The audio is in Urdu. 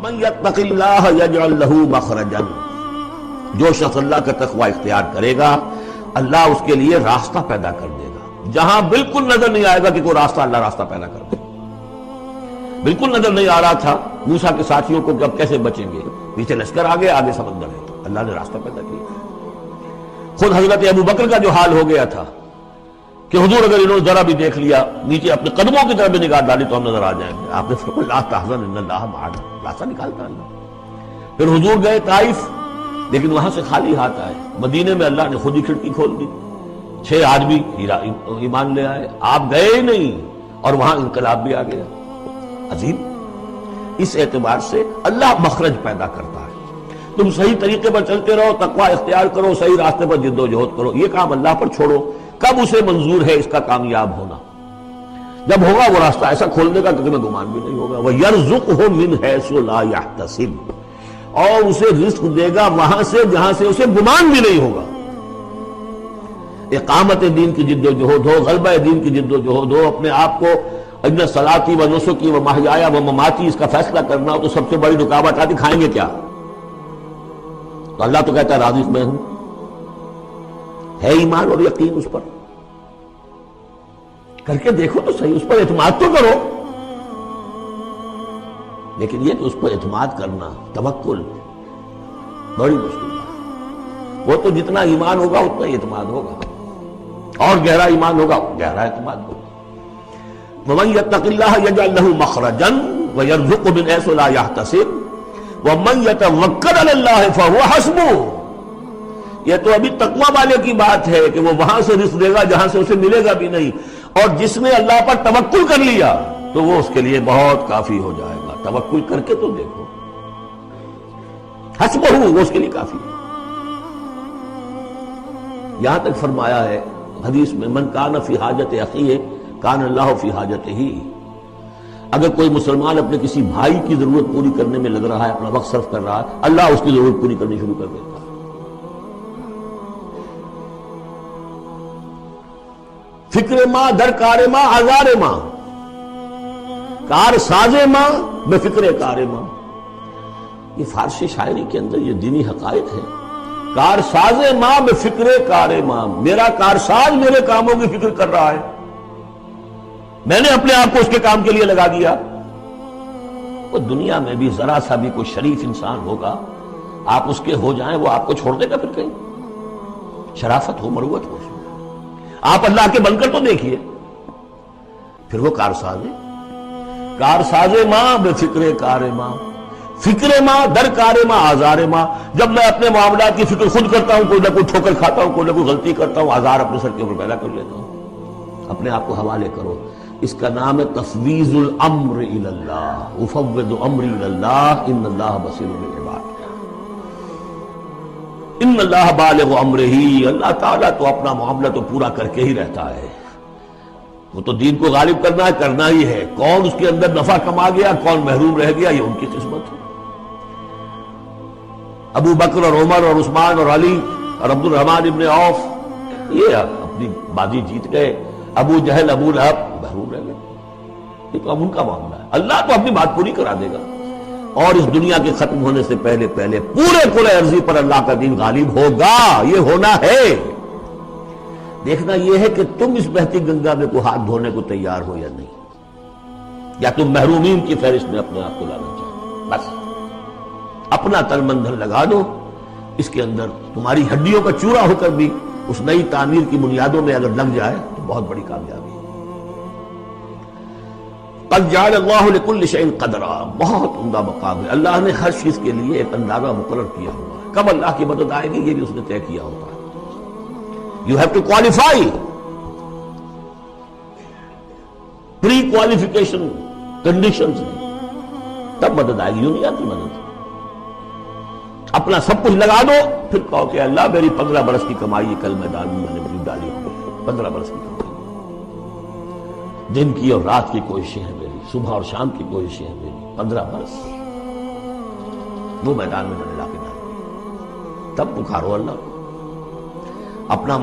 من یتق اللہ یجعل لہ مخرجا، جو شخص اللہ کا تقوی اختیار کرے گا اللہ اس کے لیے راستہ پیدا کر دے گا، جہاں بالکل نظر نہیں آئے گا کہ کوئی راستہ، اللہ راستہ پیدا کر دے۔ بالکل نظر نہیں آ رہا تھا موسیٰ کے ساتھیوں کو کہ اب کیسے بچیں گے، پیچھے لشکر آگے آگے سمندر ہے، اللہ نے راستہ پیدا کیا۔ خود حضرت ابو بکر کا جو حال ہو گیا تھا کہ حضور اگر انہوں نے ذرا بھی دیکھ لیا، نیچے اپنے قدموں کی طرف بھی نگاہ ڈالی تو ہم نظر آ جائیں گے، آپ نے فرمایا لا تحزن ان اللہ معنا، راستہ نکالتا اللہ۔ پھر حضور گئے طائف، لیکن وہاں سے خالی ہاتھ آئے۔ مدینے میں اللہ نے خود ہی کھڑکی کھول دی، 6 آدمی ایمان لے آئے، آپ گئے ہی نہیں اور وہاں انقلاب بھی آ گیا۔ عظیم، اس اعتبار سے اللہ مخرج پیدا کرتا ہے۔ تم صحیح طریقے پر چلتے رہو، تقوی اختیار کرو، صحیح راستے پر جد و جہد کرو، یہ کام اللہ پر چھوڑو۔ کب اسے منظور ہے اس کا کامیاب ہونا؟ جب ہوگا وہ راستہ ایسا کھولنے کا کہ تمہیں گمان بھی نہیں ہوگا۔ وَيَرْزُقْهُ مِنْ حَيْثُ لَا يَحْتَسِبُ، اور اسے رزق دے گا وہاں سے جہاں سے اسے گمان بھی نہیں ہوگا۔ اقامت دین کی جد و جہد ہو، غلبہ دین کی جد و جہد ہو، اپنے آپ کو ان صلاتی و نسکی و محیایا و مماتی اس کا فیصلہ کرنا ہو تو سب سے بڑی رکاوٹ آتی کھائیں گے کیا؟ تو اللہ تو کہتا ہے رازق میں ہوں۔ ہے ایمان اور یقین اس پر؟ کر کے دیکھو تو صحیح، اس پر اعتماد تو کرو۔ لیکن یہ کہ اس پر اعتماد کرنا، توکل، بڑی مشکل ہے۔ وہ تو جتنا ایمان ہوگا اتنا اعتماد ہوگا، اور گہرا ایمان ہوگا گہرا اعتماد ہوگا۔ وَمَن يَتَّقِ اللَّهَ يَجْعَل لَّهُ مَخْرَجًا وَيَرْزُقْهُ مِنْ حَيْثُ لَا يَحْتَسِبُ وَمَن يَتَوَكَّلْ عَلَى اللَّهِ فَهُوَ حَسْبُهُ۔ یہ تو ابھی تقویٰ والے کی بات ہے کہ وہ وہاں سے رزق دے گا جہاں سے اسے ملے گا بھی نہیں، اور جس نے اللہ پر توکل کر لیا تو وہ اس کے لیے بہت کافی ہو جائے گا۔ توکل کر کے تو دیکھو، حسبہ، وہ اس کے لیے کافی ہے۔ یہاں تک فرمایا ہے حدیث میں من کان فی حاجت اخیہ کان اللہ فی حاجتہ، اگر کوئی مسلمان اپنے کسی بھائی کی ضرورت پوری کرنے میں لگ رہا ہے، اپنا وقت صرف کر رہا ہے، اللہ اس کی ضرورت پوری کرنی شروع کر دیتا ہے۔ فکر ماں در کار ماں آزار ماں، کار ساز ماں بے فکر کار ماں، یہ فارسی شاعری کے اندر یہ دینی حقائق ہے۔ کار ساز ماں بے فکر کار ماں، میرا کارساز میرے کاموں کی فکر کر رہا ہے، میں نے اپنے آپ کو اس کے کام کے لیے لگا دیا۔ وہ دنیا میں بھی ذرا سا بھی کوئی شریف انسان ہوگا، آپ اس کے ہو جائیں وہ آپ کو چھوڑ دے گا پھر کہیں؟ شرافت ہو، مروت ہو، آپ اللہ کے بن کر تو دیکھیے۔ پھر وہ کارساز ہے، کارساز ماں بے فکر کار ماں، فکر ماں در کار ماں آزار ماں۔ جب میں اپنے معاملات کی فکر خود کرتا ہوں، کوئی نہ کوئی ٹھوکر کھاتا ہوں، کوئی نہ کوئی غلطی کرتا ہوں، آزار اپنے سر کے اوپر پیدا کر لیتا ہوں۔ اپنے آپ کو حوالے کرو، اس کا نام ہے تفویض الامر الی اللہ، افوض امری الی اللہ ان اللہ بصیر بالعباد۔ ان اللہ بالغ امرہ، اللہ تعالیٰ تو اپنا معاملہ تو پورا کر کے ہی رہتا ہے، وہ تو دین کو غالب کرنا ہے، کرنا ہی ہے۔ کون اس کے اندر نفع کما گیا، کون محروم رہ گیا، یہ ان کی قسمت ہے۔ ابو بکر اور عمر اور عثمان اور علی اور عبد الرحمن ابن عوف یہ اپنی بازی جیت گئے، ابو جہل ابو لہب محروم رہ گئے۔ یہ تو اب ان کا معاملہ ہے، اللہ تو اپنی بات پوری کرا دے گا، اور اس دنیا کے ختم ہونے سے پہلے پہلے پورے کل ارضی پر اللہ کا دین غالب ہوگا، یہ ہونا ہے۔ دیکھنا یہ ہے کہ تم اس بہتی گنگا میں کو ہاتھ دھونے کو تیار ہو یا نہیں، یا تم محرومین کی فہرست میں اپنے آپ کو لانا چاہتے۔ بس اپنا تن من دھن لگا دو، اس کے اندر تمہاری ہڈیوں کا چورا ہو کر بھی اس نئی تعمیر کی بنیادوں میں اگر لگ جائے تو بہت بڑی کامیابی ہے۔ قد جعل اللہ لکل شیء قدرا، بہت عمدہ مقام ہے، اللہ نے ہر چیز کے لیے ایک اندازہ مقرر کیا ہوا ہے، کب اللہ کی مدد آئے گی یہ بھی اس نے طے کیا ہوتا ہے۔ You have to qualify، pre qualification conditions تب مدد آئے گی، یوں نہیں آتی مدد۔ اپنا سب کچھ لگا دو، پھر کہو کہ اللہ میری 15 برس کی کمائی کل میدان میں نے مجھے ڈالی، 15 برس کی کمائی، دن کی اور رات کی کوششیں ہیں میری، صبح اور شام کی کوششیں ہیں میری، 15 برس وہ میدان میں نے لا کے ڈالی۔ تب پکارو اللہ کو، اپنا